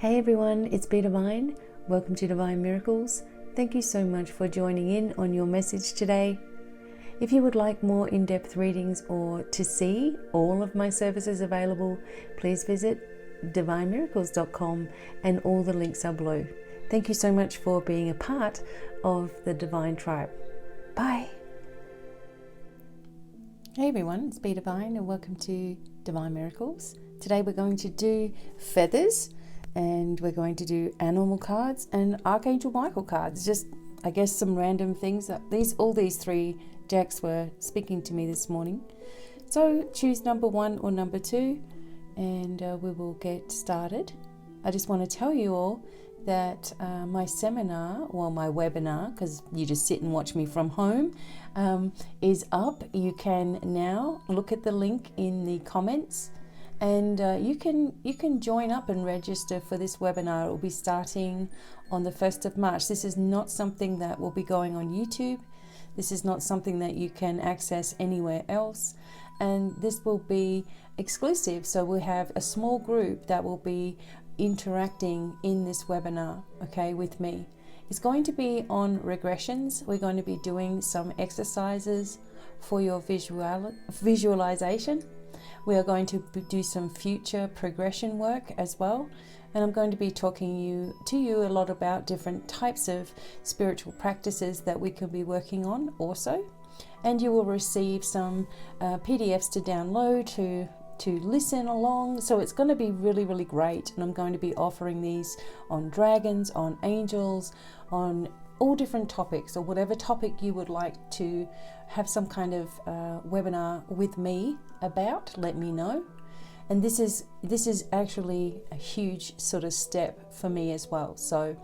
Hey everyone, it's BDevine. Welcome to Divine Miracles. Thank you so much for joining in on your message today. If you would like more in-depth readings or to see all of my services available, please visit devinemiracles.com and all the links are below. Thank you so much for being a part of the Divine Tribe. Bye. Hey everyone, it's BDevine and welcome to Divine Miracles. Today we're going to do feathers. And we're going to do animal cards and Archangel Michael cards. Just, I guess, some random things. All these three decks were speaking to me this morning. So choose number 1 or number 2 and we will get started. I just want to tell you all that my seminar, or my webinar, because you just sit and watch me from home, is up. You can now look at the link in the comments. And you can join up and register for this webinar. It will be starting on the 1st of March. This is not something that will be going on YouTube. This is not something that you can access anywhere else. And this will be exclusive. So we'll have a small group that will be interacting in this webinar, okay, with me. It's going to be on regressions. We're going to be doing some exercises for your visualization. We are going to do some future progression work as well. And I'm going to be talking to you a lot about different types of spiritual practices that we can be working on also. And you will receive some PDFs to download to listen along. So it's going to be really, really great. And I'm going to be offering these on dragons, on angels, on all different topics, or whatever topic you would like to have some kind of webinar with me about, let me know. And this is actually a huge sort of step for me as well. So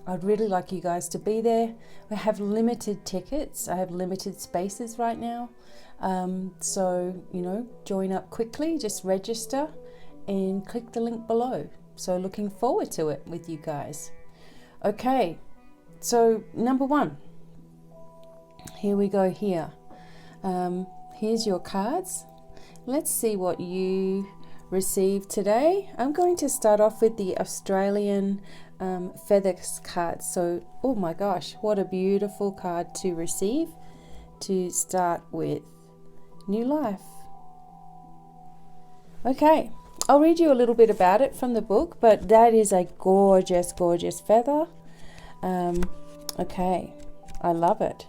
I'd really like you guys to be there. I have limited tickets. I have limited spaces right now. So, join up quickly, just register and click the link below. So looking forward to it with you guys. Okay. So number 1, here we go here. Here's your cards. Let's see what you received today. I'm going to start off with the Australian feathers card. So, oh my gosh, what a beautiful card to receive. To start with, new life. Okay, I'll read you a little bit about it from the book, but that is a gorgeous, gorgeous feather. Okay, I love it.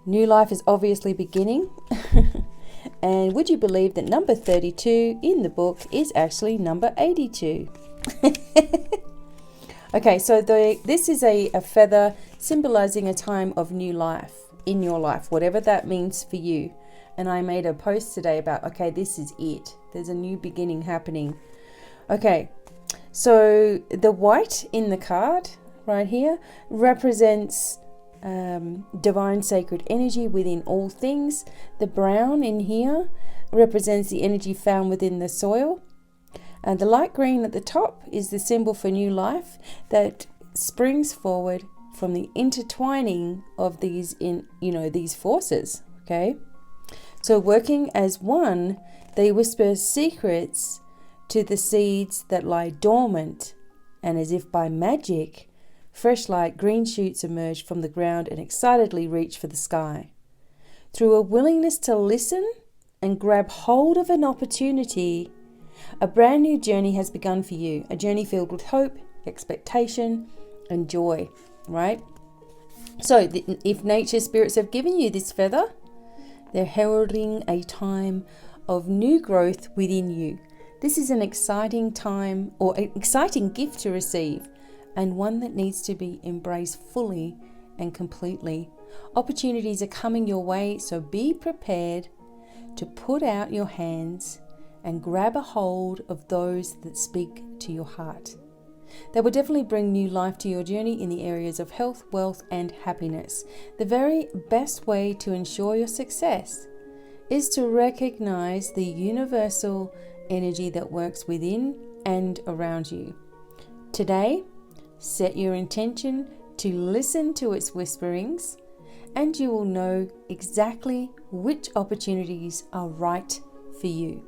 New life is obviously beginning. And would you believe that number 32 in the book is actually number 82? Okay, so this is a feather symbolizing a time of new life in your life, whatever that means for you. And I made a post today about, okay, this is it. There's a new beginning happening. Okay, so the white in the card right here represents divine sacred energy within all things. The brown in here represents the energy found within the soil, and the light green at the top is the symbol for new life that springs forward from the intertwining of these these forces. Okay, so working as one, they whisper secrets to the seeds that lie dormant, and as if by magic, fresh light green shoots emerge from the ground and excitedly reach for the sky. Through a willingness to listen and grab hold of an opportunity, a brand new journey has begun for you. A journey filled with hope, expectation, and joy, right? So if nature spirits have given you this feather, they're heralding a time of new growth within you. This is an exciting time, or an exciting gift to receive, and one that needs to be embraced fully and completely. Opportunities are coming your way, so be prepared to put out your hands and grab a hold of those that speak to your heart. They will definitely bring new life to your journey in the areas of health, wealth, and happiness. The very best way to ensure your success is to recognize the universal energy that works within and around you. Today, set your intention to listen to its whisperings, and you will know exactly which opportunities are right for you.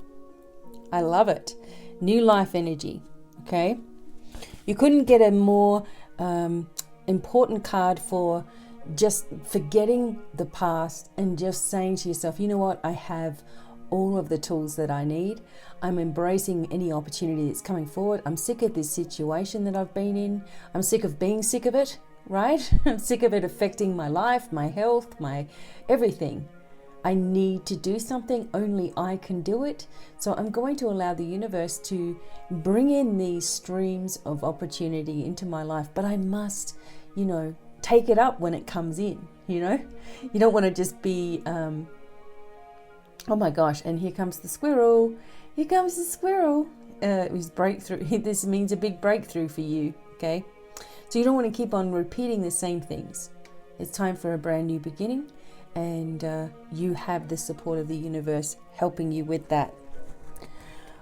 I love it. New life energy. Okay. You couldn't get a more important card for just forgetting the past and just saying to yourself, you know what, I have all of the tools that I need. I'm embracing any opportunity that's coming forward. I'm sick of this situation that I've been in. I'm sick of being sick of it, right? I'm sick of it affecting my life, my health, my everything. I need to do something. Only I can do it. So I'm going to allow the universe to bring in these streams of opportunity into my life. But I must, take it up when it comes in, You don't want to just be, oh my gosh, and here comes the squirrel. Here comes the squirrel. His breakthrough. This means a big breakthrough for you, okay? So you don't want to keep on repeating the same things. It's time for a brand new beginning. And you have the support of the universe helping you with that.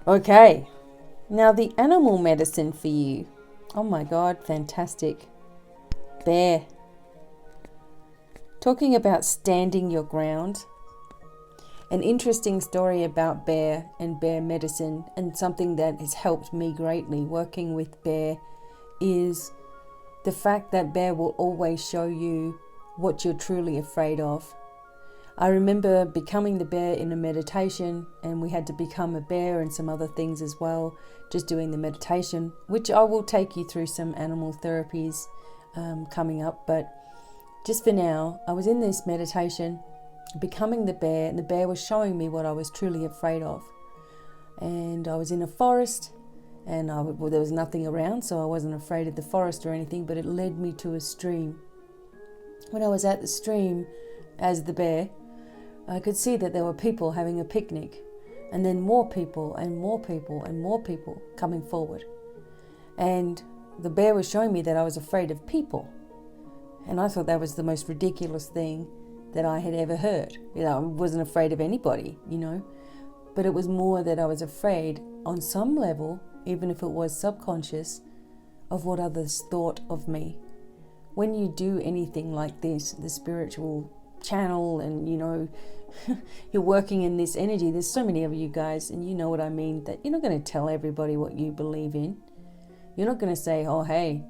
Okay, now the animal medicine for you. Oh my God, fantastic. Bear. Talking about standing your ground. An interesting story about bear and bear medicine, and something that has helped me greatly working with bear, is the fact that bear will always show you what you're truly afraid of. I remember becoming the bear in a meditation, and we had to become a bear and some other things as well, just doing the meditation, which I will take you through some animal therapies coming up. But just for now, I was in this meditation, becoming the bear, and the bear was showing me what I was truly afraid of. And I was in a forest, and there was nothing around, so I wasn't afraid of the forest or anything, but it led me to a stream. When I was at the stream as the bear, I could see that there were people having a picnic, and then more people and more people and more people coming forward. And the bear was showing me that I was afraid of people. And I thought that was the most ridiculous thing that I had ever heard. I wasn't afraid of anybody, but it was more that I was afraid on some level, even if it was subconscious, of what others thought of me. When you do anything like this, the spiritual channel, and you're working in this energy, there's so many of you guys, and you know what I mean, that you're not going to tell everybody what you believe in. You're not going to say, oh hey,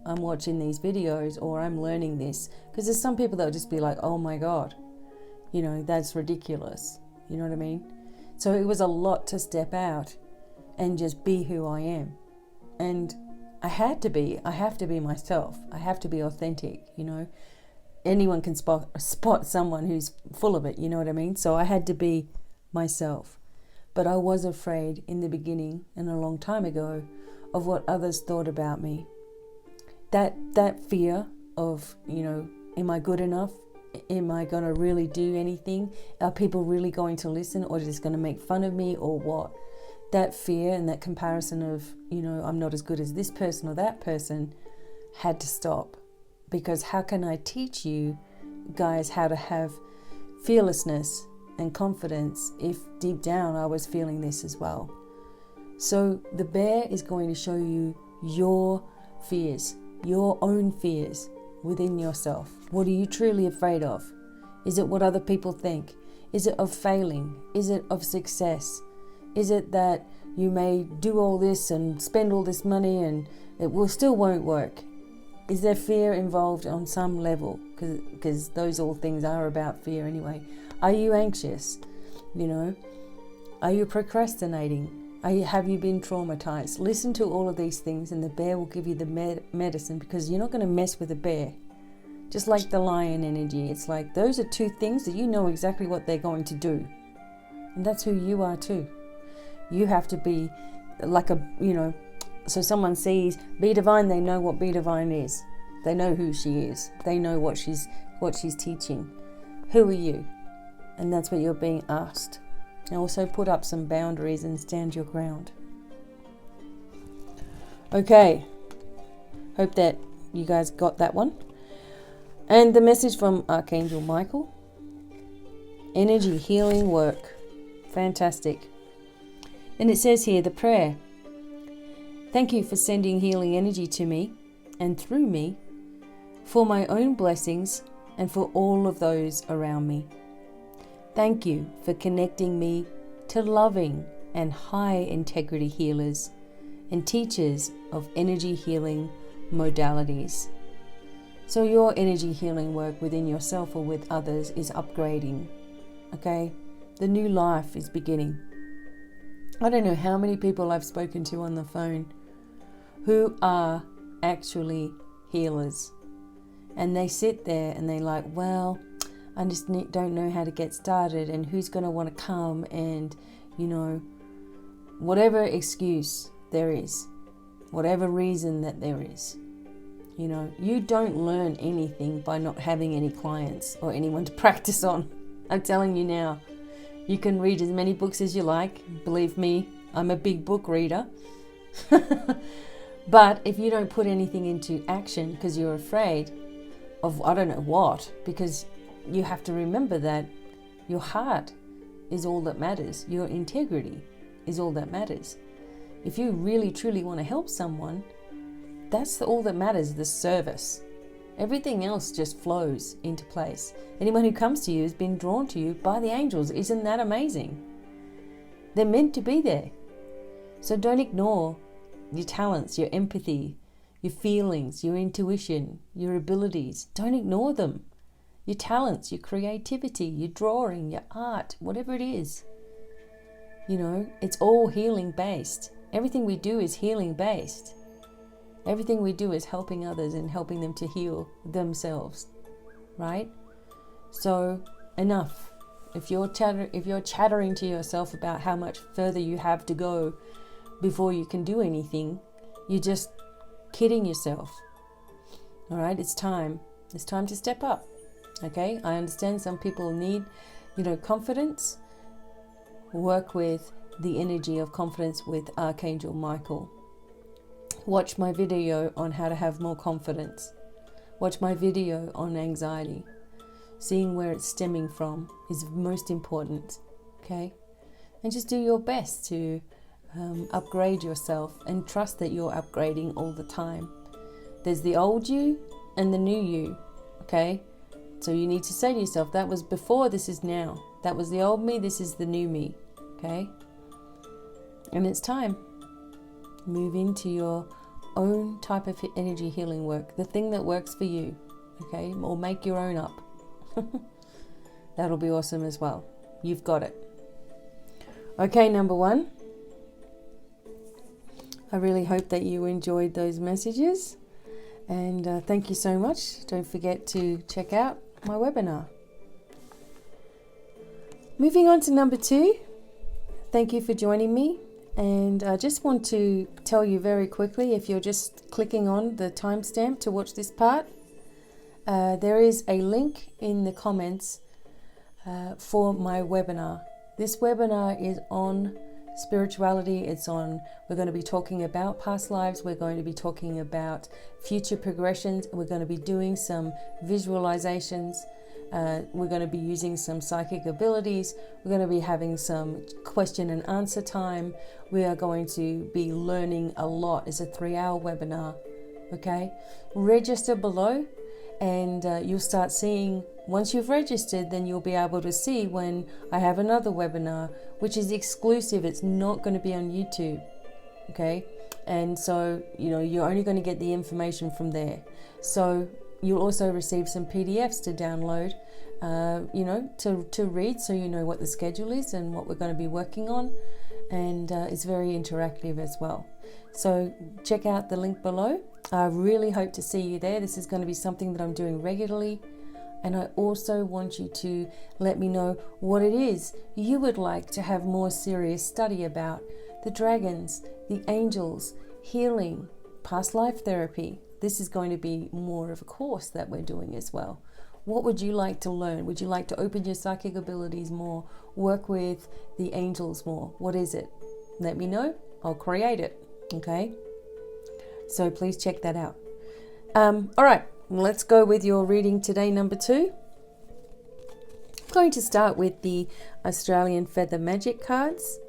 I'm watching these videos or I'm learning this, because there's some people that will just be like, oh my God, that's ridiculous. You know what I mean? So it was a lot to step out and just be who I am. And I have to be myself. I have to be authentic, Anyone can spot someone who's full of it, you know what I mean? So I had to be myself. But I was afraid in the beginning, and a long time ago, of what others thought about me. That fear of, am I good enough? Am I going to really do anything? Are people really going to listen, or just going to make fun of me, or what? That fear and that comparison of, I'm not as good as this person or that person, had to stop. Because how can I teach you guys how to have fearlessness and confidence if deep down I was feeling this as well? So the bear is going to show you your fears, your own fears within yourself. What are you truly afraid of? Is it what other people think? Is it of failing? Is it of success? Is it that you may do all this and spend all this money and it still won't work? Is there fear involved on some level? Because those all things are about fear anyway. Are you anxious? Are you procrastinating? Have you been traumatized? Listen to all of these things, and the bear will give you the medicine, because you're not going to mess with a bear. Just like the lion energy, it's like those are two things that you know exactly what they're going to do. And that's who you are too. You have to be like so someone sees BDevine, they know what BDevine is. They know who she is. They know what she's teaching. Who are you? And that's what you're being asked. And also put up some boundaries and stand your ground. Okay. Hope that you guys got that one. And the message from Archangel Michael. Energy healing work. Fantastic. And it says here, the prayer. Thank you for sending healing energy to me and through me for my own blessings and for all of those around me. Thank you for connecting me to loving and high integrity healers and teachers of energy healing modalities. So your energy healing work within yourself or with others is upgrading, okay? The new life is beginning. I don't know how many people I've spoken to on the phone who are actually healers. And they sit there and they're like, well, I just don't know how to get started, and who's going to want to come, and, whatever excuse there is, whatever reason that there is. You don't learn anything by not having any clients or anyone to practice on. I'm telling you now. You can read as many books as you like. Believe me, I'm a big book reader. But if you don't put anything into action because you're afraid of I don't know what, because you have to remember that your heart is all that matters. Your integrity is all that matters. If you really truly want to help someone, that's all that matters, the service. Everything else just flows into place. Anyone who comes to you has been drawn to you by the angels. Isn't that amazing? They're meant to be there. So don't ignore your talents, your empathy, your feelings, your intuition, your abilities. Don't ignore them. Your talents, your creativity, your drawing, your art, whatever it is. It's all healing based. Everything we do is healing based. Everything we do is helping others and helping them to heal themselves, right? So enough. If you're chattering to yourself about how much further you have to go before you can do anything, you're just kidding yourself. All right, it's time. It's time to step up. Okay, I understand some people need, confidence. Work with the energy of confidence with Archangel Michael. Watch my video on how to have more confidence. Watch my video on anxiety. Seeing where it's stemming from is most important. Okay, and just do your best to upgrade yourself and trust that you're upgrading all the time. There's the old you and the new you. Okay. So you need to say to yourself, that was before, this is now. That was the old me, this is the new me. Okay? And it's time. Move into your own type of energy healing work. The thing that works for you. Okay? Or make your own up. That'll be awesome as well. You've got it. Okay, number 1. I really hope that you enjoyed those messages. And thank you so much. Don't forget to check out my webinar. Moving on to number 2. Thank you for joining me. And I just want to tell you very quickly, if you're just clicking on the timestamp to watch this part, there is a link in the comments for my webinar. This webinar is on spirituality. We're going to be talking about past lives. We're going to be talking about future progressions. We're going to be doing some visualizations. We're going to be using some psychic abilities. We're going to be having some question and answer time. We are going to be learning a lot. It's a 3-hour webinar. Okay, register below and you'll start seeing. Once you've registered, then you'll be able to see when I have another webinar, which is exclusive. It's not going to be on YouTube. Okay, and so you're only going to get the information from there. So you'll also receive some PDFs to download, to read, so you know what the schedule is and what we're going to be working on. And it's very interactive as well. So check out the link below. I really hope to see you there. This is going to be something that I'm doing regularly. And I also want you to let me know what it is you would like to have more serious study about. The dragons, the angels, healing, past life therapy. This is going to be more of a course that we're doing as well. What would you like to learn? Would you like to open your psychic abilities more? Work with the angels more? What is it? Let me know. I'll create it. Okay? So please check that out. All right. Let's go with your reading today, number 2. I'm going to start with the Australian Feather Magic cards.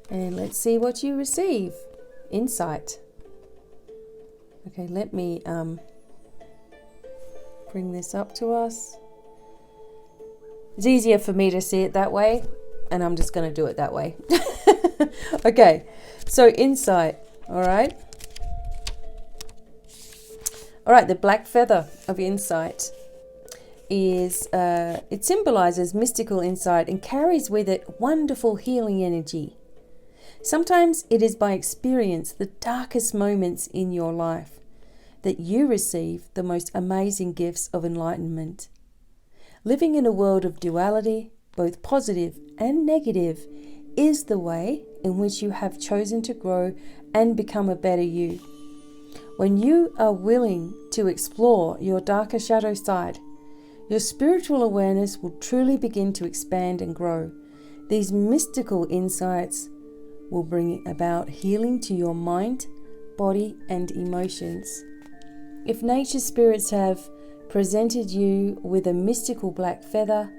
And let's see what you receive. Insight. Okay, let me bring this up to us. It's easier for me to see it that way, and I'm just going to do it that way. Okay, so insight. All right. All right, the black feather of insight is, it symbolizes mystical insight and carries with it wonderful healing energy. Sometimes it is by experience the darkest moments in your life that you receive the most amazing gifts of enlightenment. Living in a world of duality, both positive and negative, is the way in which you have chosen to grow and become a better you. When you are willing to explore your darker shadow side, your spiritual awareness will truly begin to expand and grow. These mystical insights will bring about healing to your mind, body, and emotions. If nature spirits have presented you with a mystical black feather,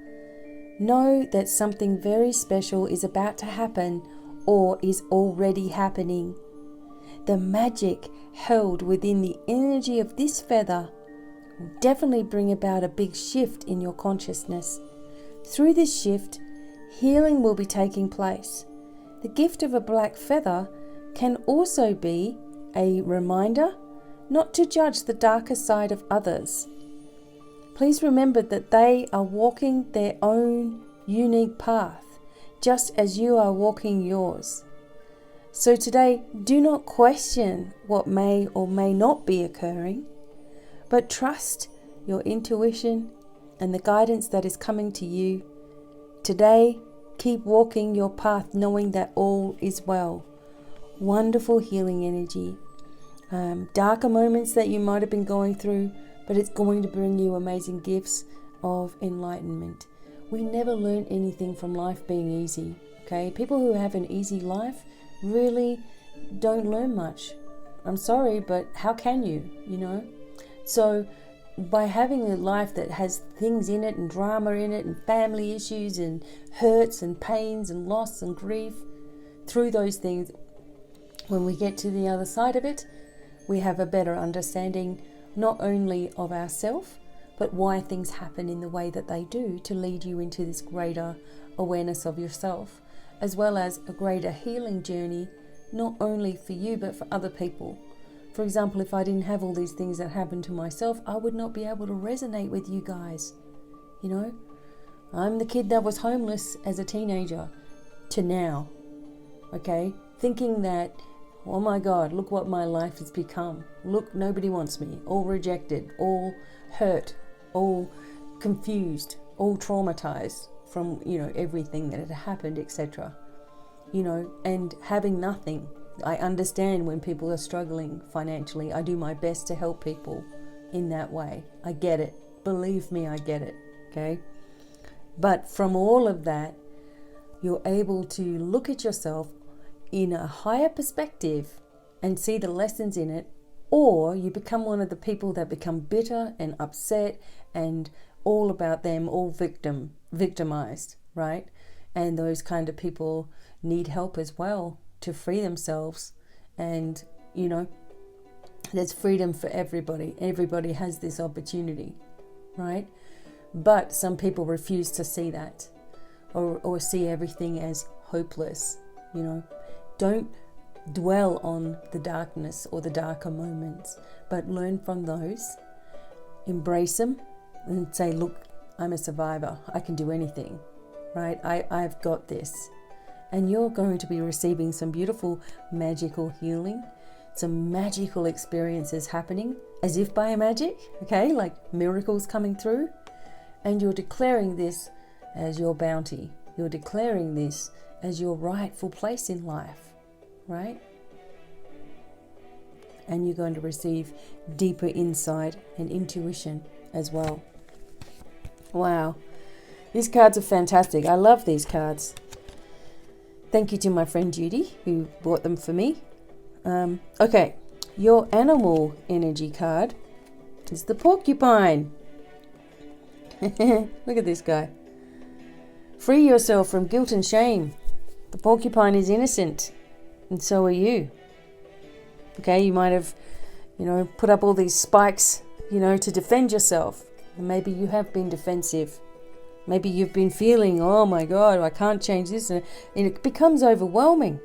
know that something very special is about to happen or is already happening. The magic held within the energy of this feather will definitely bring about a big shift in your consciousness. Through this shift, healing will be taking place. The gift of a black feather can also be a reminder not to judge the darker side of others. Please remember that they are walking their own unique path, just as you are walking yours. So today, do not question what may or may not be occurring, but trust your intuition and the guidance that is coming to you. Today, keep walking your path knowing that all is well. Wonderful healing energy. Darker moments that you might have been going through, but it's going to bring you amazing gifts of enlightenment. We never learn anything from life being easy, okay? People who have an easy life really don't learn much. I'm sorry, but how can you, So by having a life that has things in it and drama in it and family issues and hurts and pains and loss and grief, through those things, when we get to the other side of it, we have a better understanding not only of ourselves, but why things happen in the way that they do to lead you into this greater awareness of yourself, as well as a greater healing journey, not only for you, but for other people. For example, if I didn't have all these things that happened to myself, I would not be able to resonate with you guys. I'm the kid that was homeless as a teenager to now, okay? Thinking that, oh my God, look what my life has become. Look, nobody wants me. All rejected, all hurt, all confused, all traumatized from, everything that had happened, etc. And having nothing. I understand when people are struggling financially. I do my best to help people in that way. I get it. Believe me, I get it. Okay? But from all of that, you're able to look at yourself in a higher perspective and see the lessons in it, or you become one of the people that become bitter and upset and all about them, all victimized, right? And those kind of people need help as well to free themselves. And there's freedom for everybody. Everybody has this opportunity, right? But some people refuse to see that, or see everything as hopeless. Don't dwell on the darkness or the darker moments, but learn from those, embrace them, and say, look, I'm a survivor. I can do anything, right? I've got this. And you're going to be receiving some beautiful magical healing, some magical experiences happening as if by magic, okay? Like miracles coming through. And you're declaring this as your bounty. You're declaring this as your rightful place in life, right? And you're going to receive deeper insight and intuition as well. Wow. These cards are fantastic. I love these cards. Thank you to my friend Judy who bought them for me. Okay, your animal energy card is the porcupine. Look at this guy. Free yourself from guilt and shame. The porcupine is innocent, and so are you. Okay, you might have, put up all these spikes, to defend yourself. And maybe you have been defensive. Maybe you've been feeling, oh my God, I can't change this. And it becomes overwhelming.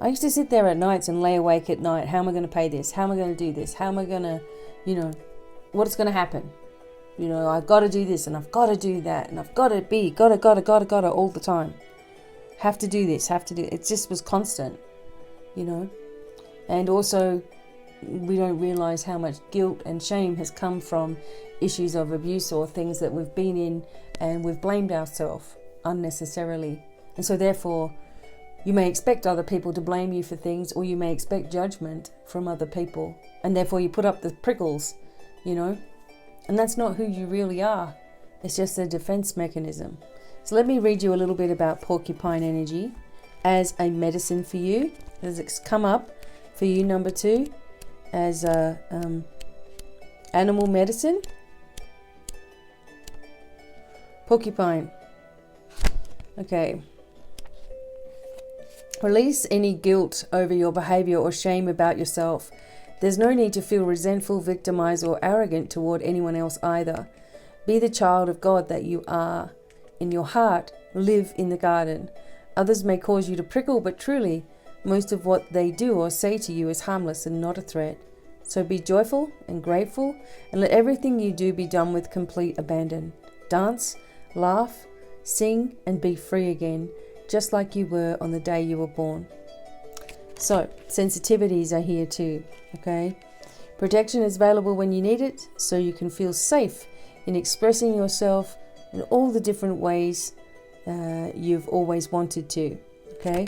I used to sit there at nights and lay awake at night. How am I going to pay this? How am I going to do this? How am I going to, what's going to happen? I've got to do this and I've got to do that and I've got to be, gotta all the time. Have to do this, have to do it. It just was constant, And also, we don't realize how much guilt and shame has come from issues of abuse or things that we've been in, and we've blamed ourselves unnecessarily. And so therefore, you may expect other people to blame you for things, or you may expect judgment from other people, and therefore you put up the prickles, and that's not who you really are. It's just a defense mechanism. So let me read you a little bit about porcupine energy as a medicine for you. It's come up for you, number 2, as a animal medicine. Porcupine. Okay. Release any guilt over your behavior or shame about yourself. There's no need to feel resentful, victimized, or arrogant toward anyone else either. Be the child of God that you are. In your heart, live in the garden. Others may cause you to prickle, but truly, most of what they do or say to you is harmless and not a threat. So be joyful and grateful, and let everything you do be done with complete abandon. Dance, laugh, sing, and be free again, just like you were on the day you were born. So, sensitivities are here too, okay? Protection is available when you need it, so you can feel safe in expressing yourself in all the different ways you've always wanted to, okay?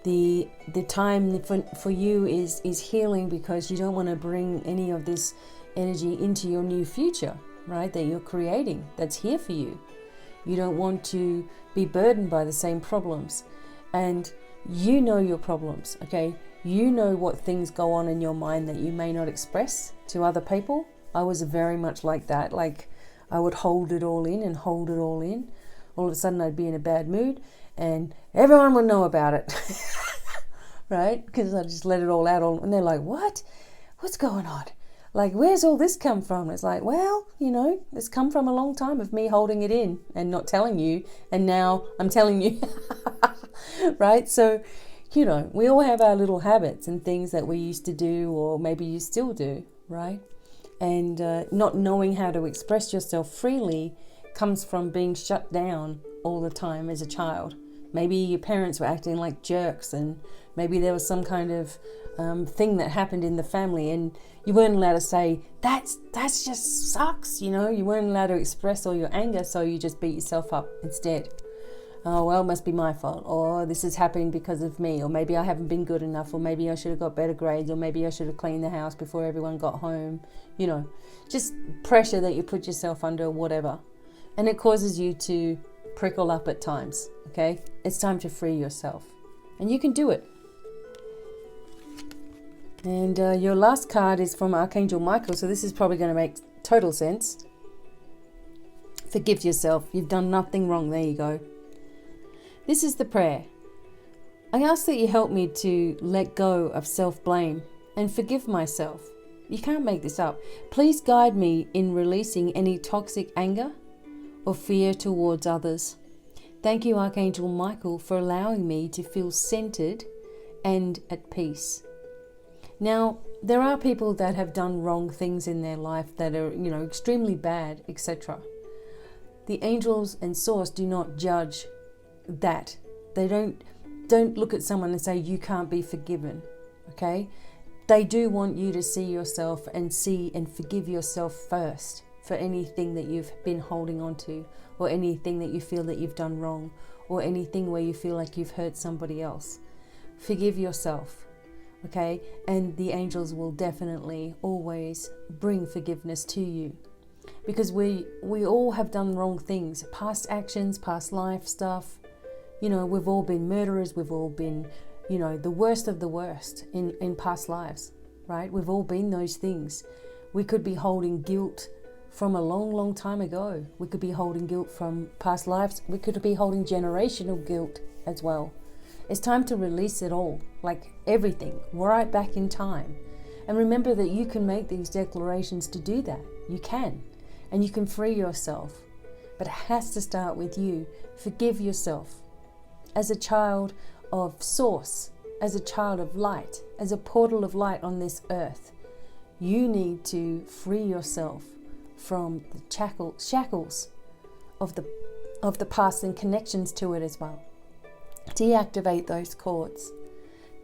The time for you is healing, because you don't want to bring any of this energy into your new future, right? That you're creating, that's here for you. You don't want to be burdened by the same problems. And you know your problems, okay? You know what things go on in your mind that you may not express to other people. I was very much like that. Like, I would hold it all in and hold it all in. All of a sudden I'd be in a bad mood and everyone would know about it, right? Because I just let it all out. And they're like, what? What's going on? Like, where's all this come from? It's like, well, it's come from a long time of me holding it in and not telling you. And now I'm telling you, right? So, we all have our little habits and things that we used to do, or maybe you still do, right? And not knowing how to express yourself freely comes from being shut down all the time as a child. Maybe your parents were acting like jerks, and maybe there was some kind of thing that happened in the family, and you weren't allowed to say, that's just sucks, You weren't allowed to express all your anger, so you just beat yourself up instead. Oh, well, it must be my fault, or this is happening because of me, or maybe I haven't been good enough, or maybe I should have got better grades, or maybe I should have cleaned the house before everyone got home. Just pressure that you put yourself under, whatever. And it causes you to prickle up at times, okay? It's time to free yourself, and you can do it. And your last card is from Archangel Michael, so this is probably going to make total sense. Forgive yourself. You've done nothing wrong. There you go. This is the prayer. I ask that you help me to let go of self-blame and forgive myself. You can't make this up. Please guide me in releasing any toxic anger or fear towards others. Thank you, Archangel Michael, for allowing me to feel centered and at peace. Now, there are people that have done wrong things in their life that are, extremely bad, etc. The angels and source do not judge that. They don't look at someone and say you can't be forgiven, okay? They do want you to see yourself and see and forgive yourself first for anything that you've been holding on to, or anything that you feel that you've done wrong, or anything where you feel like you've hurt somebody else. Forgive yourself, okay? And the angels will definitely always bring forgiveness to you, because we all have done wrong things, past actions, past life stuff. We've all been murderers, we've all been, the worst of the worst in past lives, right? We've all been those things. We could be holding guilt from a long, long time ago. We could be holding guilt from past lives. We could be holding generational guilt as well. It's time to release it all, like everything, right back in time. And remember that you can make these declarations to do that. You can. And you can free yourself. But it has to start with you. Forgive yourself. As a child, of source, as a child of light, as a portal of light on this earth. You need to free yourself from the shackles of the past and connections to it as well. Deactivate those cords.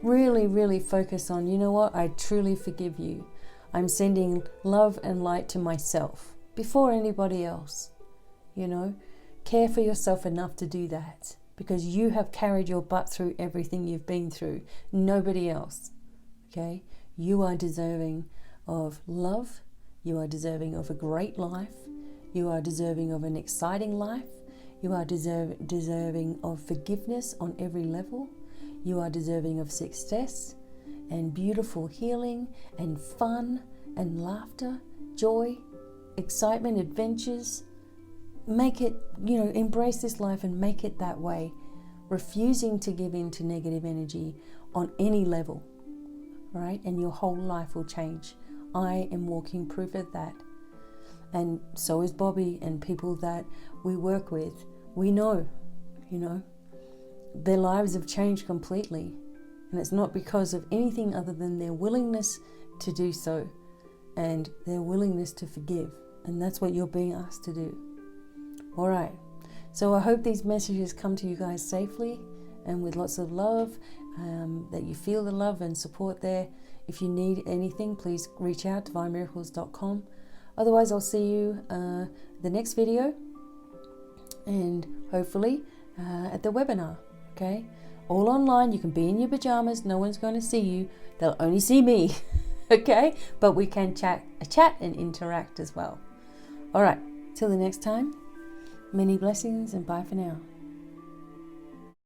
Really, really focus on, you know what, I truly forgive you. I'm sending love and light to myself before anybody else. You know, care for yourself enough to do that, because you have carried your butt through everything you've been through. Nobody else. Okay? You are deserving of love. You are deserving of a great life. You are deserving of an exciting life. You are deserving of forgiveness on every level. You are deserving of success and beautiful healing and fun and laughter, joy, excitement, adventures. Make it, embrace this life and make it that way. Refusing to give in to negative energy on any level, right? And your whole life will change. I am walking proof of that. And so is Bobby and people that we work with. We know, their lives have changed completely. And it's not because of anything other than their willingness to do so and their willingness to forgive. And that's what you're being asked to do. All right. So I hope these messages come to you guys safely and with lots of love, that you feel the love and support there. If you need anything, please reach out to devinemiracles.com. Otherwise, I'll see you the next video and hopefully at the webinar. Okay? All online. You can be in your pajamas. No one's going to see you. They'll only see me. Okay? But we can chat and interact as well. All right. Till the next time. Many blessings and bye for now.